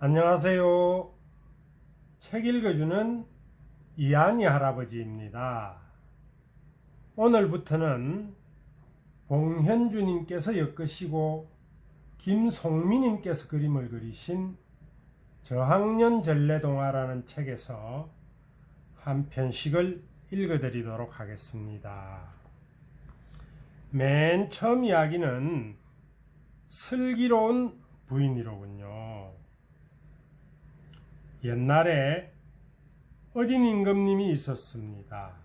안녕하세요. 책 읽어주는 이한이 할아버지입니다. 오늘부터는 봉현주님께서 엮으시고 김송미님께서 그림을 그리신 저학년 전래동화라는 책에서 한 편씩을 읽어드리도록 하겠습니다. 맨 처음 이야기는 슬기로운 부인이로군요. 옛날에 어진 임금님이 있었습니다.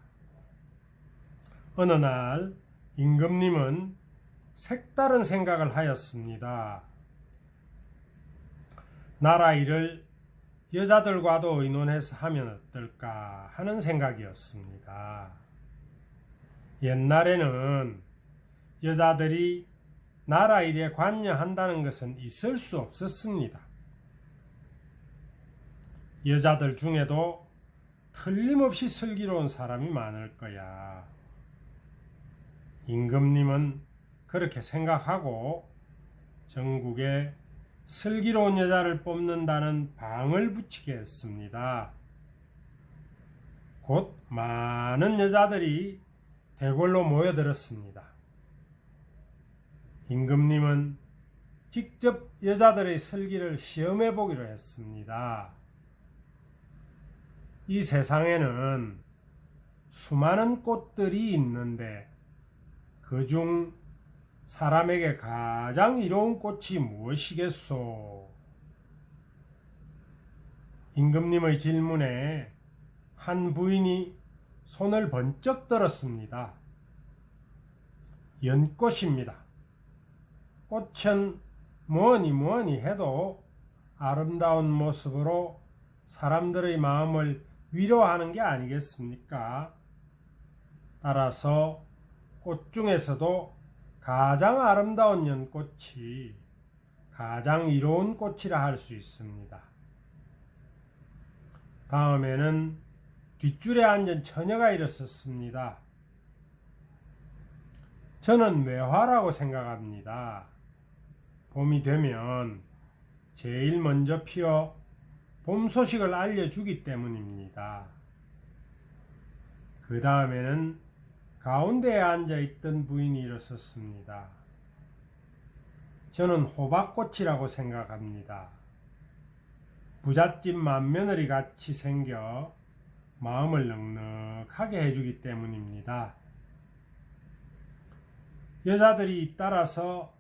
어느 날 임금님은 색다른 생각을 하였습니다. 나라 일을 여자들과도 의논해서 하면 어떨까 하는 생각이었습니다. 옛날에는 여자들이 나라 일에 관여한다는 것은 있을 수 없었습니다. 여자들 중에도 틀림없이 슬기로운 사람이 많을 거야. 임금님은 그렇게 생각하고 전국에 슬기로운 여자를 뽑는다는 방을 붙이게 했습니다. 곧 많은 여자들이 대궐로 모여들었습니다. 임금님은 직접 여자들의 슬기를 시험해 보기로 했습니다. 이 세상에는 수많은 꽃들이 있는데 그중 사람에게 가장 이로운 꽃이 무엇이겠소? 임금님의 질문에 한 부인이 손을 번쩍 들었습니다. 연꽃입니다. 꽃은 뭐니 해도 아름다운 모습으로 사람들의 마음을 위로하는 게 아니겠습니까? 따라서 꽃 중에서도 가장 아름다운 연꽃이 가장 이로운 꽃이라 할 수 있습니다. 다음에는 뒷줄에 앉은 처녀가 일었었습니다. 저는 매화라고 생각합니다. 봄이 되면 제일 먼저 피어 봄 소식을 알려주기 때문입니다. 그 다음에는 가운데에 앉아있던 부인이 일어섰습니다. 저는 호박꽃이라고 생각합니다. 부잣집 맏며느리 같이 생겨 마음을 넉넉하게 해주기 때문입니다. 여자들이 잇따라서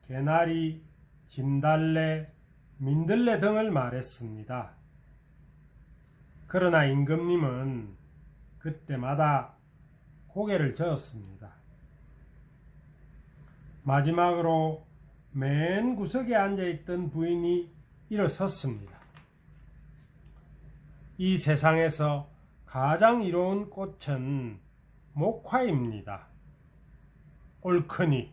개나리, 진달래, 민들레 등을 말했습니다. 그러나 임금님은 그때마다 고개를 저었습니다. 마지막으로 맨 구석에 앉아있던 부인이 일어섰습니다. 이 세상에서 가장 이로운 꽃은 목화입니다. 옳거니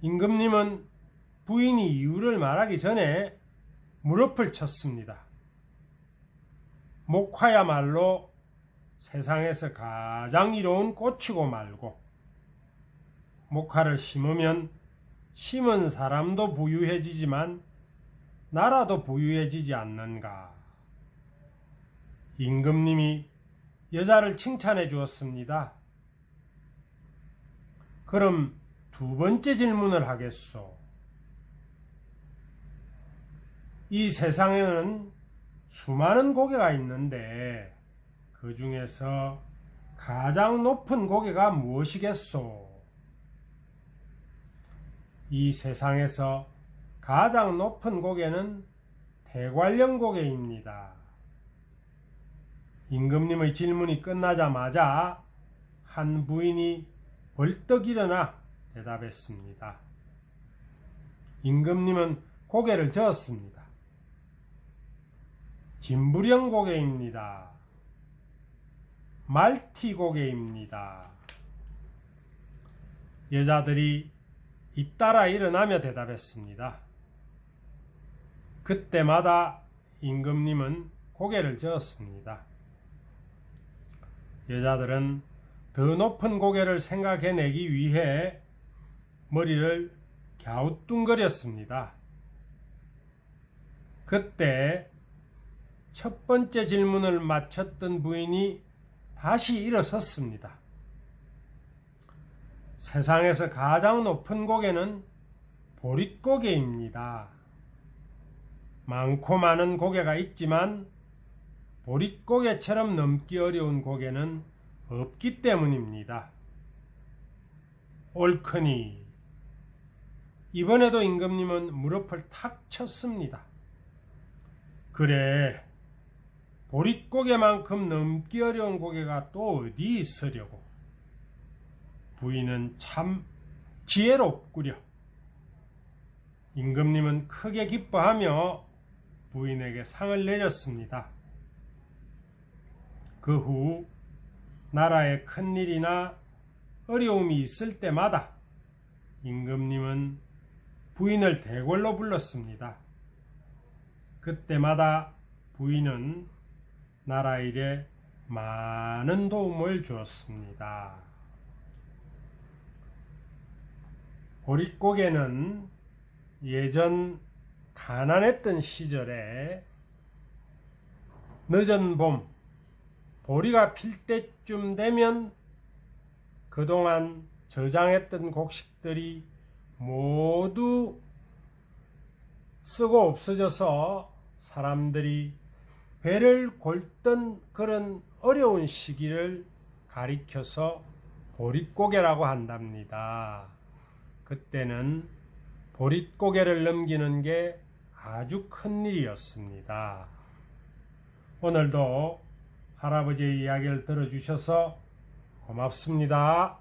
임금님은 부인이 이유를 말하기 전에 무릎을 쳤습니다. 목화야말로 세상에서 가장 이로운 꽃이고 말고 목화를 심으면 심은 사람도 부유해지지만 나라도 부유해지지 않는가. 임금님이 여자를 칭찬해 주었습니다. 그럼 두 번째 질문을 하겠소. 이 세상에는 수많은 고개가 있는데 그 중에서 가장 높은 고개가 무엇이겠소? 이 세상에서 가장 높은 고개는 대관령 고개입니다. 임금님의 질문이 끝나자마자 한 부인이 벌떡 일어나 대답했습니다. 임금님은 고개를 저었습니다. 진부령 고개입니다. 말티 고개입니다. 여자들이 잇따라 일어나며 대답했습니다. 그때마다 임금님은 고개를 저었습니다. 여자들은 더 높은 고개를 생각해내기 위해 머리를 갸우뚱거렸습니다. 그때 첫 번째 질문을 마쳤던 부인이 다시 일어섰습니다. 세상에서 가장 높은 고개는 보릿고개입니다. 많고 많은 고개가 있지만 보릿고개처럼 넘기 어려운 고개는 없기 때문입니다. 옳거니 이번에도 임금님은 무릎을 탁 쳤습니다. 그래, 보릿고개만큼 넘기 어려운 고개가 또 어디 있으려고. 부인은 참 지혜롭구려. 임금님은 크게 기뻐하며 부인에게 상을 내렸습니다. 그 후 나라에 큰일이나 어려움이 있을 때마다 임금님은 부인을 대궐로 불렀습니다. 그때마다 부인은 나라 일에 많은 도움을 주었습니다. 보릿고개는 예전 가난했던 시절에 늦은 봄, 보리가 필 때쯤 되면 그동안 저장했던 곡식들이 모두 쓰고 없어져서 사람들이 배를 골던 그런 어려운 시기를 가리켜서 보릿고개라고 한답니다. 그때는 보릿고개를 넘기는 게 아주 큰 일이었습니다. 오늘도 할아버지의 이야기를 들어주셔서 고맙습니다.